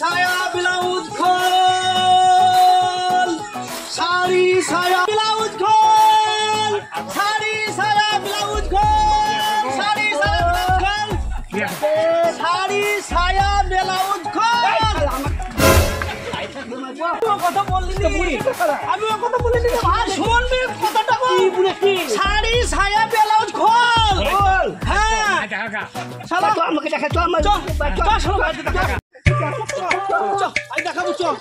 সায়া ব্লাউজ খোল, শাড়ি সায়া ব্লাউজ খোল, শাড়ি সায়া ব্লাউজ খোল, শাড়ি সায়া ব্লাউজ খোল, শাড়ি সায়া ব্লাউজ খোল। কথা বললি আমি কথা বলিনি ভাই, শুনবি কথাটা শাড়ি সায়া ব্লাউজ খোল। হ্যাঁ শালা তো আমাকে দেখা, তো আমার চল দেখাবো, চল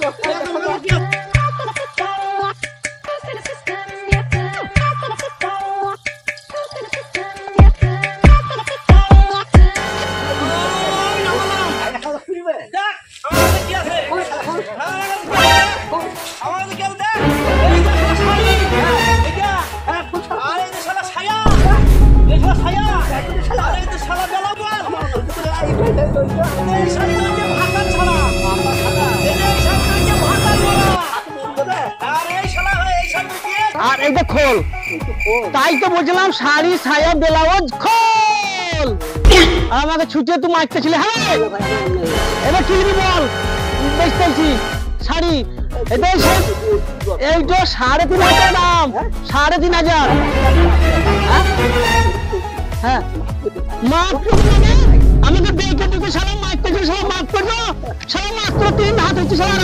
আর এইটা খোল, তাই তো বলছিলাম শাড়ি সায়া ব্লাউজ খোল। আমাকে ছুটিয়ে তুই মারতেছিলে। হ্যাঁ এবার কি বল, বেচতেছি শাড়ি, এইটা 3,500 দাম, 3,500। হ্যাঁ মাফ করবে, আমাকে দেখে দেখে সারা মারতেছে, সারা মাফ করবো, সারা মাত্র 3 হাত হচ্ছে, সারা